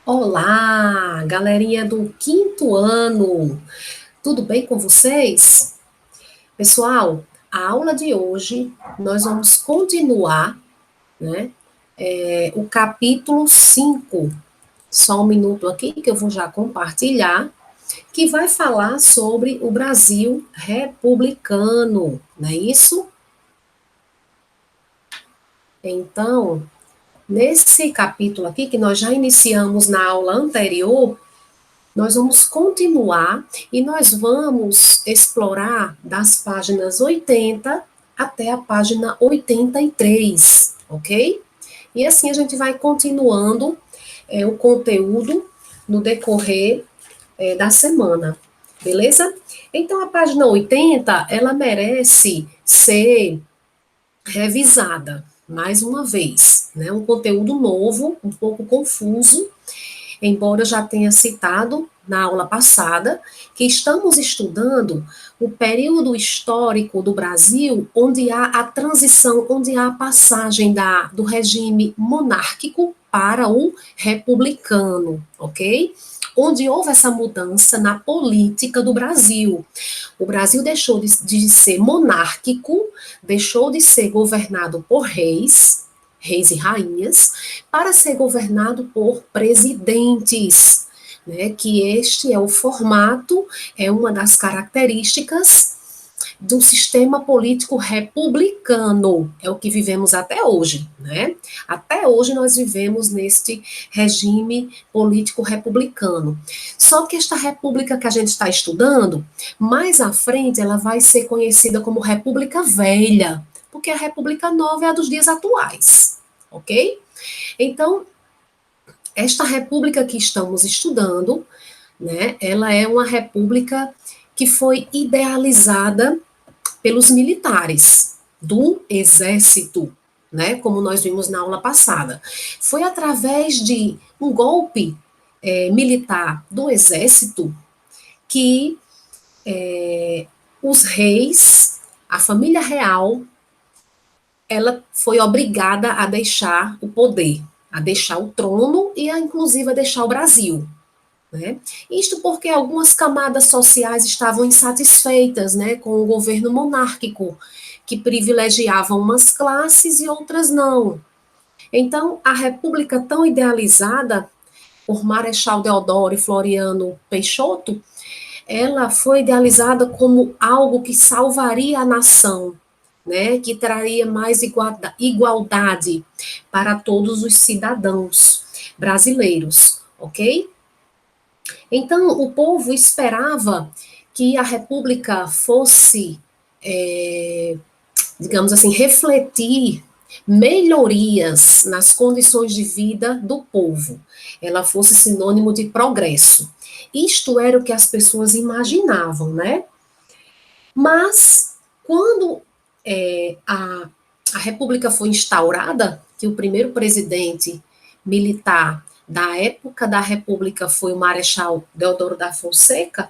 Olá, galerinha do quinto ano, tudo bem com vocês? Pessoal, a aula de hoje nós vamos continuar, né, o capítulo 5. Só um minuto aqui que eu vou já compartilhar, que vai falar sobre o Brasil republicano, não é isso? Então, nesse capítulo aqui, que nós já iniciamos na aula anterior, nós vamos continuar e nós vamos explorar das páginas 80 até a página 83, ok? E assim a gente vai continuando o conteúdo no decorrer da semana, beleza? Então a página 80, ela merece ser revisada mais uma vez, né? Um conteúdo novo, um pouco confuso, embora eu já tenha citado na aula passada, que estamos estudando o período histórico do Brasil, onde há a transição, onde há a passagem do regime monárquico para o republicano, ok? Onde houve essa mudança na política do Brasil. O Brasil deixou de ser monárquico, deixou de ser governado por reis e rainhas, para ser governado por presidentes, né, que este é o formato, é uma das características do sistema político republicano, é o que vivemos até hoje, né? Até hoje nós vivemos neste regime político republicano. Só que esta república que a gente está estudando, mais à frente ela vai ser conhecida como República Velha, porque a República Nova é a dos dias atuais, ok? Então, esta república que estamos estudando, né, ela é uma república que foi idealizada pelos militares do exército, né, como nós vimos na aula passada. Foi através de um golpe militar do exército que os reis, a família real, ela foi obrigada a deixar o poder, a deixar o trono e a, inclusive a deixar o Brasil. Né? Isto porque algumas camadas sociais estavam insatisfeitas, né, com o governo monárquico, que privilegiava umas classes e outras não. Então, a república tão idealizada por Marechal Deodoro e Floriano Peixoto, ela foi idealizada como algo que salvaria a nação, né, que traria mais igualdade para todos os cidadãos brasileiros, ok? Então, o povo esperava que a República fosse, digamos assim, refletir melhorias nas condições de vida do povo. Ela fosse sinônimo de progresso. Isto era o que as pessoas imaginavam, né? Mas, quando a República foi instaurada, que o primeiro presidente militar da época da República foi o Marechal Deodoro da Fonseca,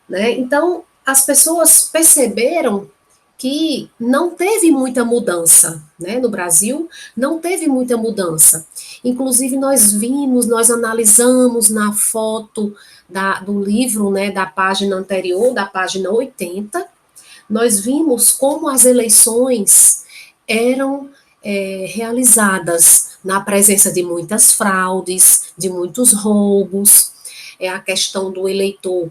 né? Então, as pessoas perceberam que não teve muita mudança, né? No Brasil, não teve muita mudança. Inclusive, nós vimos, nós analisamos na foto do livro, né, da página anterior, da página 80, nós vimos como as eleições eram realizadas na presença de muitas fraudes, de muitos roubos, a questão do eleitor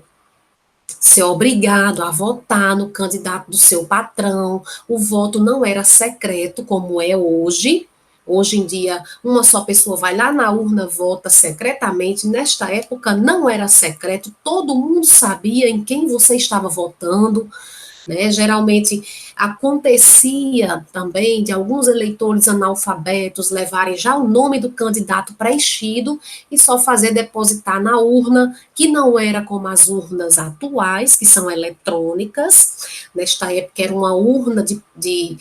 ser obrigado a votar no candidato do seu patrão, o voto não era secreto como é hoje. Hoje em dia, uma só pessoa vai lá na urna, vota secretamente. Nesta época, não era secreto, todo mundo sabia em quem você estava votando. Né? Geralmente acontecia também de alguns eleitores analfabetos levarem já o nome do candidato preenchido e só fazer depositar na urna, que não era como as urnas atuais, que são eletrônicas. Nesta época era uma urna de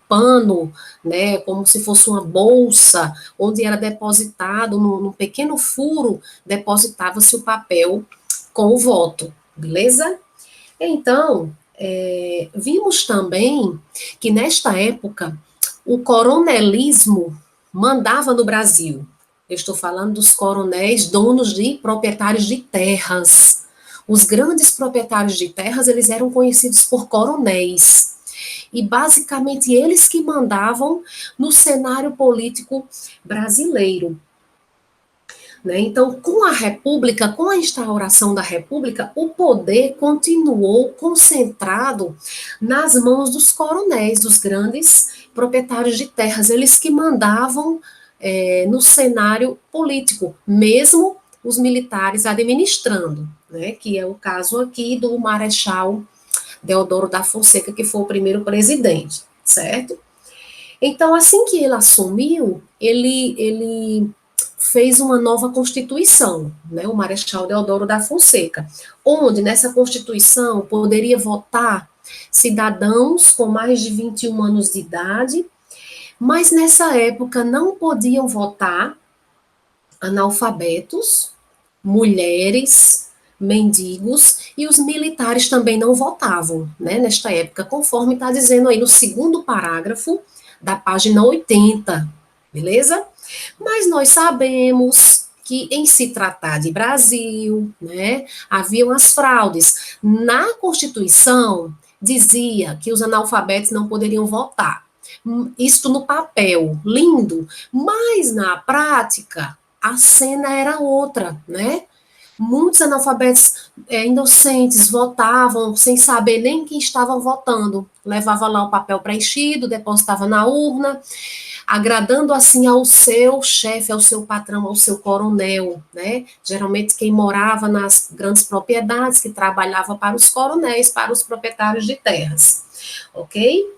pano, né, como se fosse uma bolsa, onde era depositado, num pequeno furo, depositava-se o papel com o voto, beleza? Então, vimos também que nesta época o coronelismo mandava no Brasil. Eu estou falando dos coronéis, donos de proprietários de terras. Os grandes proprietários de terras, eles eram conhecidos por coronéis. E basicamente eles que mandavam no cenário político brasileiro. Né? Então, com a República, com a instauração da República, o poder continuou concentrado nas mãos dos coronéis, dos grandes proprietários de terras, eles que mandavam no cenário político, mesmo os militares administrando, né? Que é o caso aqui do Marechal Deodoro da Fonseca, que foi o primeiro presidente, certo? Então, assim que ele assumiu, ele fez uma nova Constituição, né, o Marechal Deodoro da Fonseca, onde nessa Constituição poderia votar cidadãos com mais de 21 anos de idade, mas nessa época não podiam votar analfabetos, mulheres, mendigos, e os militares também não votavam, né, nesta época, conforme está dizendo aí no segundo parágrafo da página 80, beleza? Mas nós sabemos que, em se tratar de Brasil, né, haviam as fraudes. Na Constituição, dizia que os analfabetos não poderiam votar. Isto no papel, lindo, mas na prática, a cena era outra, né? Muitos analfabetos inocentes votavam sem saber nem quem estavam votando. Levava lá o papel preenchido, depositava na urna, agradando assim ao seu chefe, ao seu patrão, ao seu coronel, né? Geralmente quem morava nas grandes propriedades, que trabalhava para os coronéis, para os proprietários de terras, ok?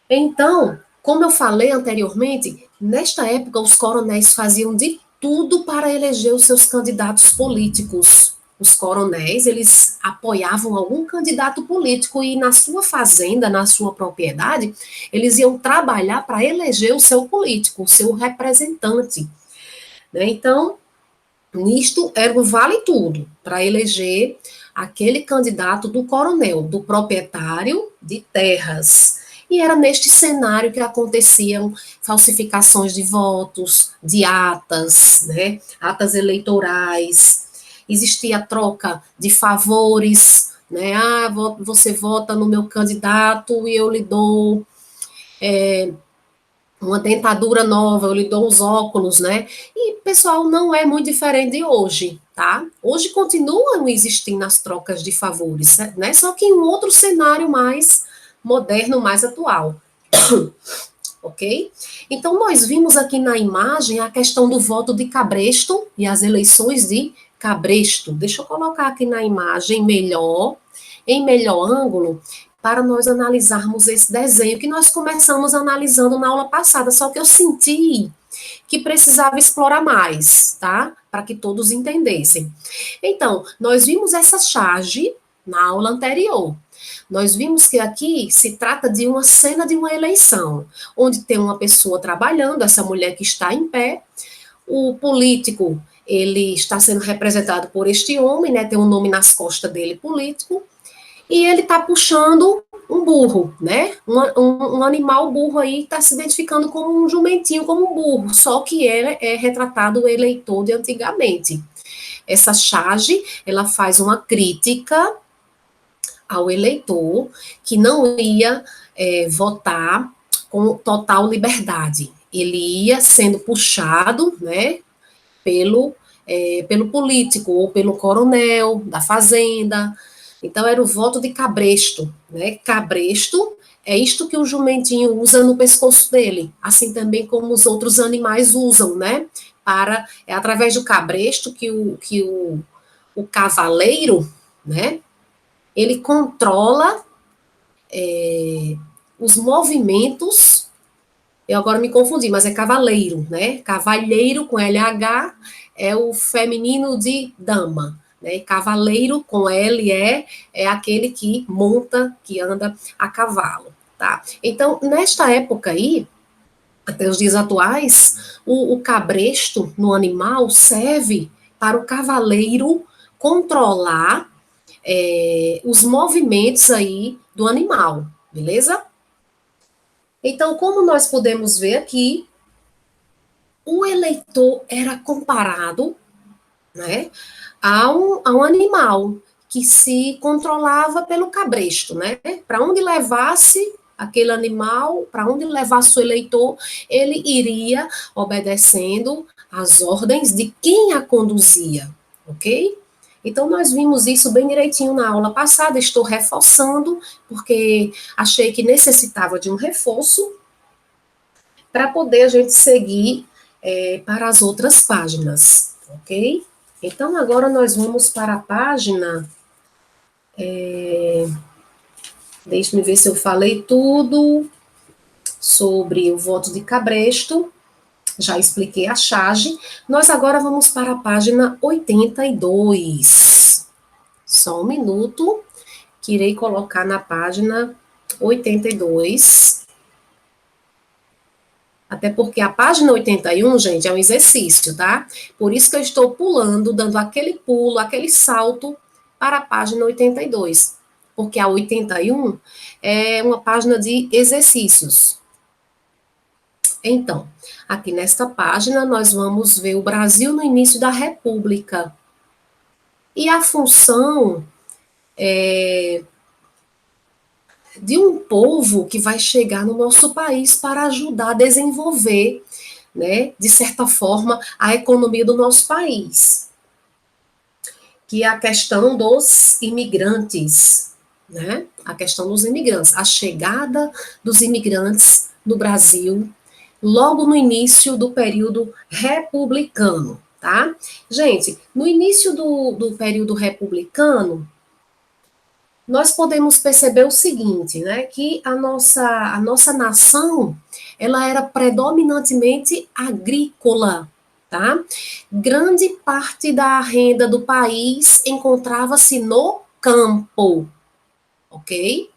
Então, como eu falei anteriormente, nesta época os coronéis faziam de tudo para eleger os seus candidatos políticos. Os coronéis, eles apoiavam algum candidato político e na sua fazenda, na sua propriedade, eles iam trabalhar para eleger o seu político, o seu representante. Né? Então, nisto era o vale tudo, para eleger aquele candidato do coronel, do proprietário de terras. E era neste cenário que aconteciam falsificações de votos, de atas, né, atas eleitorais, existia troca de favores, né, você vota no meu candidato e eu lhe dou uma dentadura nova, eu lhe dou os óculos, né? E, pessoal, não é muito diferente de hoje, tá? Hoje continuam existindo as trocas de favores, né? Só que em um outro cenário mais moderno, mais atual. Ok? Então, nós vimos aqui na imagem a questão do voto de Cabresto e as eleições de Cabresto. Deixa eu colocar aqui na imagem melhor, em melhor ângulo, para nós analisarmos esse desenho que nós começamos analisando na aula passada, só que eu senti que precisava explorar mais, tá? Para que todos entendessem. Então, nós vimos essa charge na aula anterior. Nós vimos que aqui se trata de uma cena de uma eleição, onde tem uma pessoa trabalhando, essa mulher que está em pé, o político, ele está sendo representado por este homem, né, tem um nome nas costas dele, político, e ele está puxando um burro, né? Um animal burro aí está se identificando como um jumentinho, como um burro, só que ele é retratado o eleitor de antigamente. Essa charge, ela faz uma crítica ao eleitor que não ia votar com total liberdade. Ele ia sendo puxado, né, pelo político ou pelo coronel da fazenda. Então, era o voto de cabresto, né? Cabresto é isto que o jumentinho usa no pescoço dele, assim também como os outros animais usam, né? É através do cabresto que o cavaleiro, né? Ele controla os movimentos. Eu agora me confundi, mas é cavaleiro, né? Cavalheiro com LH é o feminino de dama. Né? Cavaleiro com L é aquele que monta, que anda a cavalo, tá? Então, nesta época aí, até os dias atuais, o cabresto no animal serve para o cavaleiro controlar os movimentos aí do animal, beleza? Então, como nós podemos ver aqui, o eleitor era comparado, né, a um animal que se controlava pelo cabresto, né? Para onde levasse aquele animal, para onde levasse o eleitor, ele iria obedecendo às ordens de quem a conduzia, ok? Então, nós vimos isso bem direitinho na aula passada, estou reforçando, porque achei que necessitava de um reforço para poder a gente seguir para as outras páginas, ok? Então, agora nós vamos para a página. Deixe-me ver se eu falei tudo sobre o voto de Cabresto. Já expliquei a charge. Nós agora vamos para a página 82. Só um minuto, que irei colocar na página 82. Até porque a página 81, gente, é um exercício, tá? Por isso que eu estou pulando, dando aquele pulo, aquele salto para a página 82. Porque a 81 é uma página de exercícios. Então, aqui nesta página, nós vamos ver o Brasil no início da República. E a função de um povo que vai chegar no nosso país para ajudar a desenvolver, né, de certa forma, a economia do nosso país. Que é a questão dos imigrantes, né? A questão dos imigrantes, a chegada dos imigrantes no Brasil, logo no início do período republicano, tá? Gente, no início do período republicano, nós podemos perceber o seguinte, né, que a nossa nação, ela era predominantemente agrícola, tá? Grande parte da renda do país encontrava-se no campo, ok?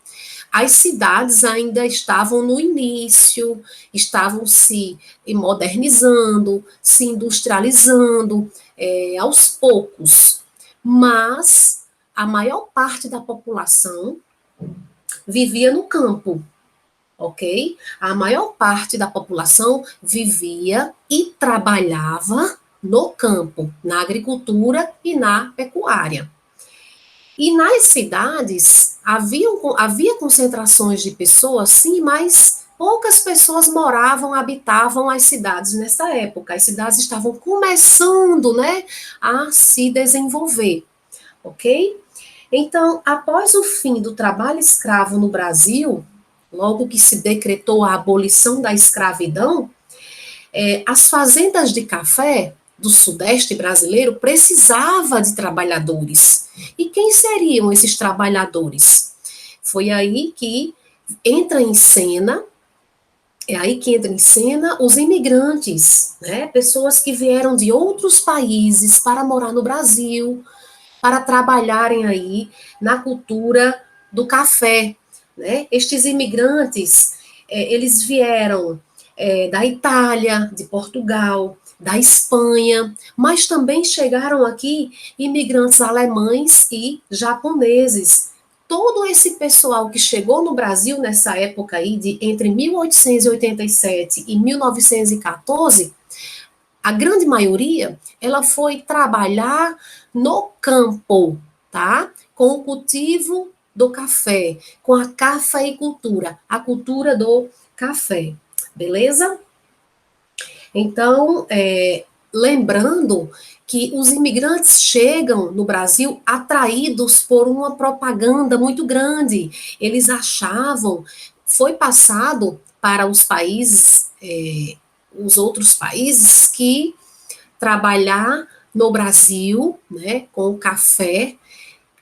As cidades ainda estavam no início, estavam se modernizando, se industrializando, aos poucos, mas a maior parte da população vivia no campo, ok? A maior parte da população vivia e trabalhava no campo, na agricultura e na pecuária. E nas cidades havia concentrações de pessoas, sim, mas poucas pessoas moravam, habitavam as cidades nessa época. As cidades estavam começando, né, a se desenvolver, ok? Então, após o fim do trabalho escravo no Brasil, logo que se decretou a abolição da escravidão, as fazendas de café do Sudeste brasileiro precisava de trabalhadores. E quem seriam esses trabalhadores? Foi aí que entra em cena, é aí que entra em cena os imigrantes, né? Pessoas que vieram de outros países para morar no Brasil, para trabalharem aí na cultura do café, né? Estes imigrantes, eles vieram da Itália, de Portugal, da Espanha, mas também chegaram aqui imigrantes alemães e japoneses. Todo esse pessoal que chegou no Brasil nessa época aí, de entre 1887 e 1914, a grande maioria, ela foi trabalhar no campo, tá? Com o cultivo do café, com a cafeicultura, a cultura do café, beleza? Então, lembrando que os imigrantes chegam no Brasil atraídos por uma propaganda muito grande. Eles achavam, foi passado para os países, os outros países, que trabalhar no Brasil, né, com o café,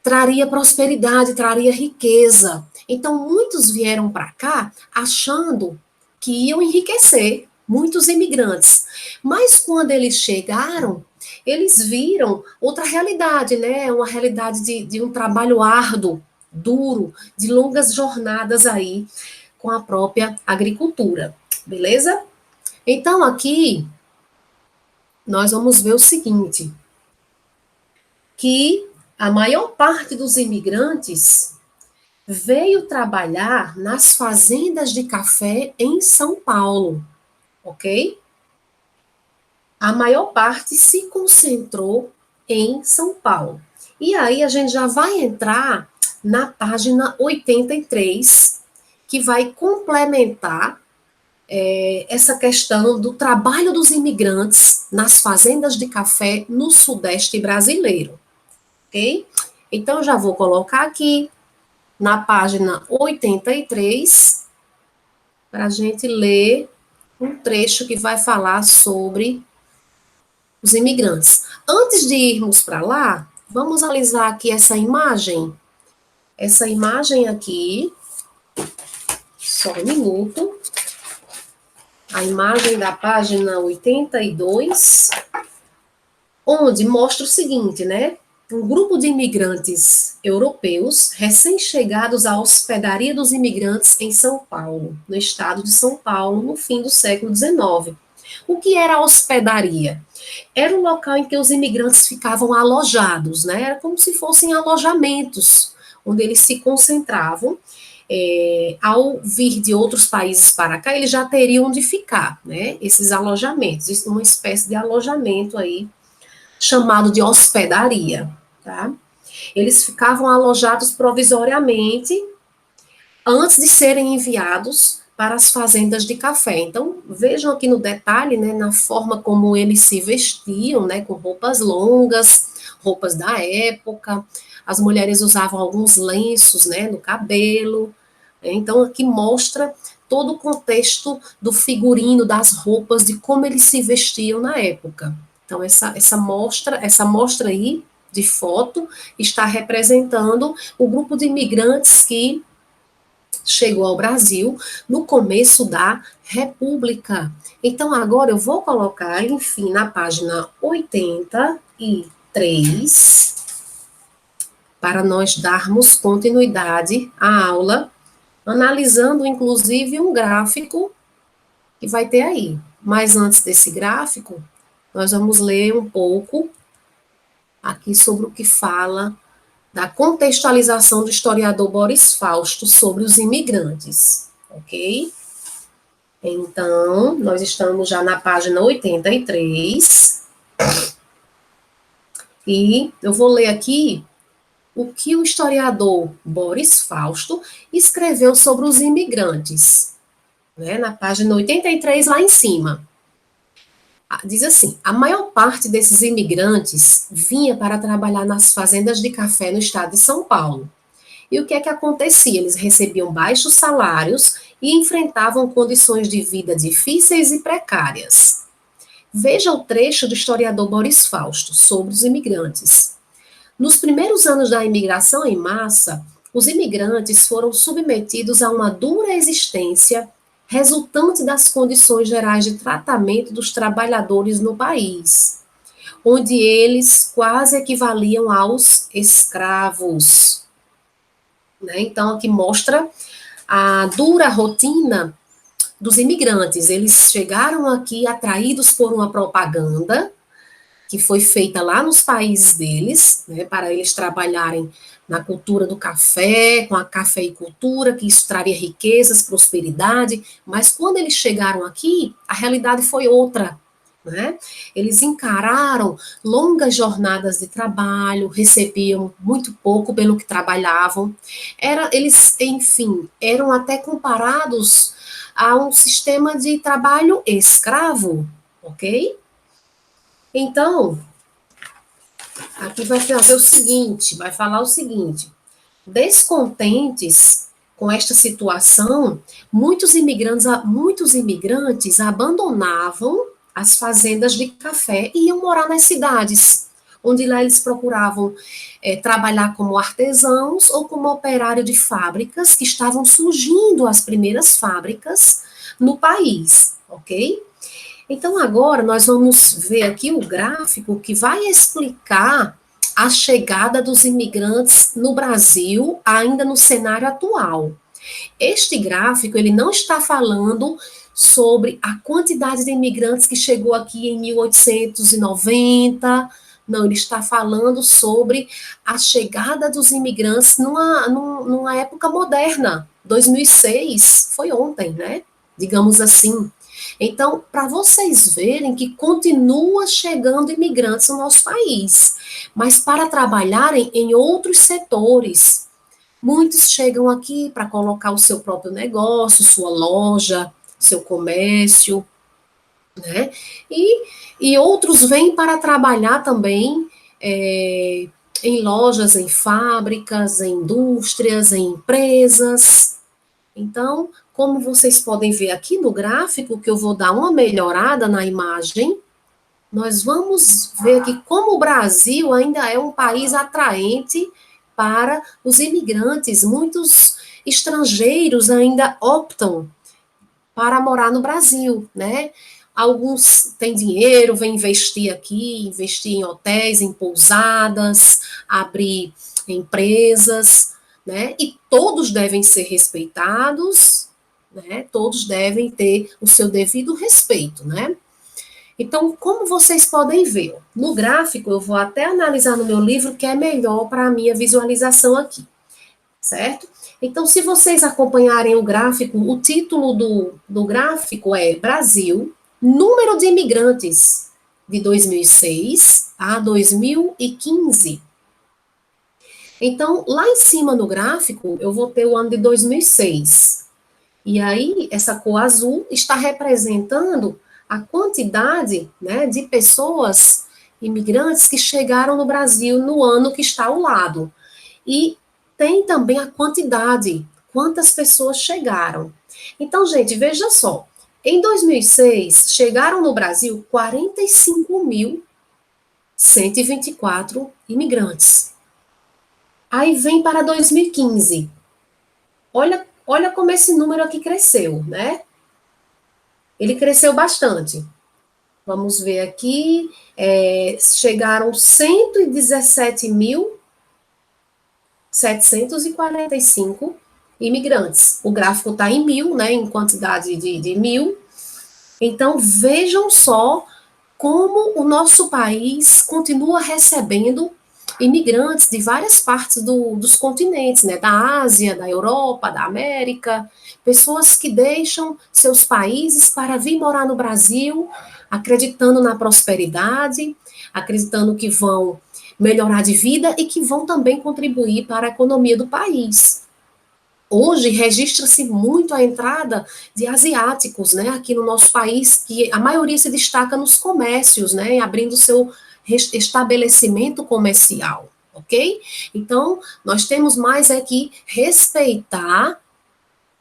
traria prosperidade, traria riqueza. Então, muitos vieram para cá achando que iam enriquecer, muitos imigrantes. Mas quando eles chegaram, eles viram outra realidade, né? Uma realidade de um trabalho árduo, duro, de longas jornadas aí com a própria agricultura, beleza? Então, aqui nós vamos ver o seguinte, que a maior parte dos imigrantes veio trabalhar nas fazendas de café em São Paulo, ok? a maior parte se concentrou em São Paulo. E aí a gente já vai entrar na página 83, que vai complementar essa questão do trabalho dos imigrantes nas fazendas de café no Sudeste brasileiro, ok? Então, eu já vou colocar aqui na página 83, para a gente ler um trecho que vai falar sobre os imigrantes. Antes de irmos para lá, vamos analisar aqui essa imagem. Essa imagem aqui, só um minuto. A imagem da página 82, onde mostra o seguinte, né? Um grupo de imigrantes europeus recém-chegados à hospedaria dos imigrantes em São Paulo, no estado de São Paulo, no fim do século XIX. O que era a hospedaria? Era um local em que os imigrantes ficavam alojados, né? Era como se fossem alojamentos, onde eles se concentravam. Ao vir de outros países para cá, eles já teriam onde ficar, né? Esses alojamentos, isso é uma espécie de alojamento aí, chamado de hospedaria, tá? Eles ficavam alojados provisoriamente antes de serem enviados para as fazendas de café. Então, vejam aqui no detalhe, né, na forma como eles se vestiam, né, com roupas longas, roupas da época. As mulheres usavam alguns lenços, né, no cabelo. Então, aqui mostra todo o contexto do figurino, das roupas, de como eles se vestiam na época. Então, essa mostra aí de foto está representando o grupo de imigrantes que chegou ao Brasil no começo da República. Então, agora eu vou colocar, enfim, na página 83, para nós darmos continuidade à aula, analisando, inclusive, um gráfico que vai ter aí. Mas antes desse gráfico, nós vamos ler um pouco aqui sobre o que fala da contextualização do historiador Boris Fausto sobre os imigrantes, ok? Então, nós estamos já na página 83, e eu vou ler aqui o que o historiador Boris Fausto escreveu sobre os imigrantes, né, na página 83, lá em cima. Diz assim: a maior parte desses imigrantes vinha para trabalhar nas fazendas de café no estado de São Paulo. E o que é que acontecia? Eles recebiam baixos salários e enfrentavam condições de vida difíceis e precárias. Veja o trecho do historiador Boris Fausto sobre os imigrantes. Nos primeiros anos da imigração em massa, os imigrantes foram submetidos a uma dura existência resultante das condições gerais de tratamento dos trabalhadores no país, onde eles quase equivaliam aos escravos. Né? Então, aqui mostra a dura rotina dos imigrantes. Eles chegaram aqui atraídos por uma propaganda que foi feita lá nos países deles, né, para eles trabalharem na cultura do café, com a cafeicultura, que isso traria riquezas, prosperidade, mas quando eles chegaram aqui, a realidade foi outra, né? Eles encararam longas jornadas de trabalho, recebiam muito pouco pelo que trabalhavam, eles, enfim, eram até comparados a um sistema de trabalho escravo, ok? Então, aqui vai fazer o seguinte, vai falar o seguinte: descontentes com esta situação, muitos imigrantes abandonavam as fazendas de café e iam morar nas cidades, onde lá eles procuravam trabalhar como artesãos ou como operário de fábricas, que estavam surgindo as primeiras fábricas no país, ok? Então, agora nós vamos ver aqui o gráfico que vai explicar a chegada dos imigrantes no Brasil, ainda no cenário atual. Este gráfico, ele não está falando sobre a quantidade de imigrantes que chegou aqui em 1890, não, ele está falando sobre a chegada dos imigrantes numa época moderna. 2006 foi ontem, né? Digamos assim. Então, para vocês verem que continua chegando imigrantes no nosso país, mas para trabalharem em outros setores. Muitos chegam aqui para colocar o seu próprio negócio, sua loja, seu comércio, né? E outros vêm para trabalhar também em lojas, em fábricas, em indústrias, em empresas. Então, como vocês podem ver aqui no gráfico, que eu vou dar uma melhorada na imagem, nós vamos ver que como o Brasil ainda é um país atraente para os imigrantes, muitos estrangeiros ainda optam para morar no Brasil, né? Alguns têm dinheiro, vêm investir aqui, investir em hotéis, em pousadas, abrir empresas, né? E todos devem ser respeitados, né? Todos devem ter o seu devido respeito, né? Então, como vocês podem ver, no gráfico, eu vou até analisar no meu livro que é melhor para a minha visualização aqui, certo? Então, se vocês acompanharem o gráfico, o título do gráfico é Brasil, número de imigrantes de 2006 a 2015. Então, lá em cima no gráfico, eu vou ter o ano de 2006. E aí, essa cor azul está representando a quantidade, né, de pessoas imigrantes que chegaram no Brasil no ano que está ao lado. E tem também a quantidade, quantas pessoas chegaram. Então, gente, veja só, em 2006, chegaram no Brasil 45.124 imigrantes. Aí vem para 2015. Olha como esse número aqui cresceu, né? Ele cresceu bastante. Vamos ver aqui, chegaram 117.745 imigrantes. O gráfico está em 1.000, né, em quantidade de 1.000. Então, vejam só como o nosso país continua recebendo imigrantes de várias partes dos continentes, né, da Ásia, da Europa, da América, pessoas que deixam seus países para vir morar no Brasil, acreditando na prosperidade, acreditando que vão melhorar de vida e que vão também contribuir para a economia do país. Hoje registra-se muito a entrada de asiáticos, né, aqui no nosso país, que a maioria se destaca nos comércios, né, abrindo seu estabelecimento comercial, ok? Então, nós temos mais que respeitar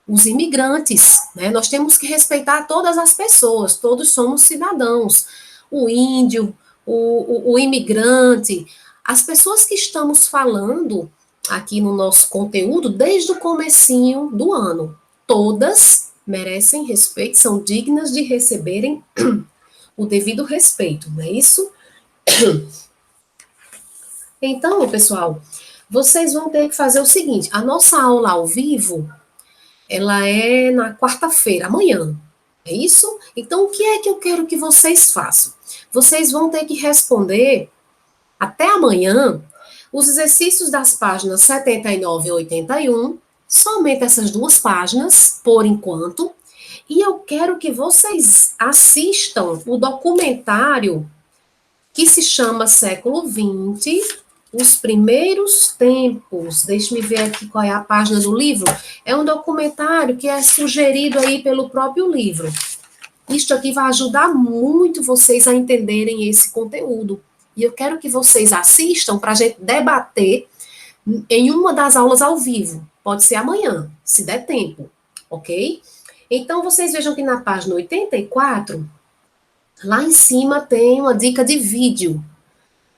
os imigrantes, né? Nós temos que respeitar todas as pessoas, todos somos cidadãos. O índio, o imigrante, as pessoas que estamos falando aqui no nosso conteúdo desde o comecinho do ano, todas merecem respeito, são dignas de receberem o devido respeito, não é isso? Então, pessoal, vocês vão ter que fazer o seguinte, a nossa aula ao vivo, ela é na quarta-feira, amanhã, é isso? Então, o que é que eu quero que vocês façam? Vocês vão ter que responder até amanhã os exercícios das páginas 79 e 81, somente essas duas páginas, por enquanto, e eu quero que vocês assistam o documentário que se chama Século XX, Os Primeiros Tempos. Deixe-me ver aqui qual é a página do livro. É um documentário que é sugerido aí pelo próprio livro. Isto aqui vai ajudar muito vocês a entenderem esse conteúdo. E eu quero que vocês assistam para a gente debater em uma das aulas ao vivo. Pode ser amanhã, se der tempo, ok? Então, vocês vejam que na página 84, lá em cima tem uma dica de vídeo,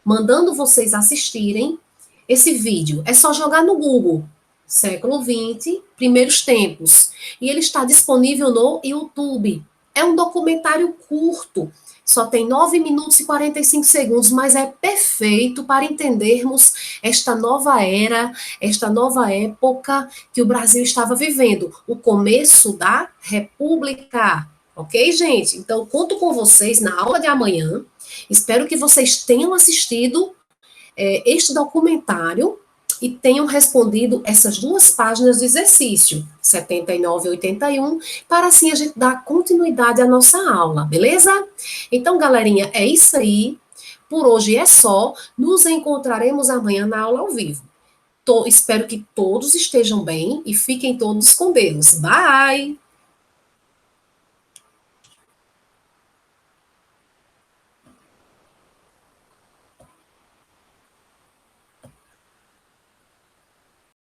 mandando vocês assistirem esse vídeo. É só jogar no Google, século XX, primeiros tempos. E ele está disponível no YouTube. É um documentário curto, só tem 9 minutos e 45 segundos, mas é perfeito para entendermos esta nova era, esta nova época que o Brasil estava vivendo, o começo da República. Ok, gente? Então, conto com vocês na aula de amanhã. Espero que vocês tenham assistido este documentário e tenham respondido essas duas páginas do exercício, 79 e 81, para assim a gente dar continuidade à nossa aula, beleza? Então, galerinha, é isso aí. Por hoje é só. Nos encontraremos amanhã na aula ao vivo. Espero que todos estejam bem e fiquem todos com Deus. Bye!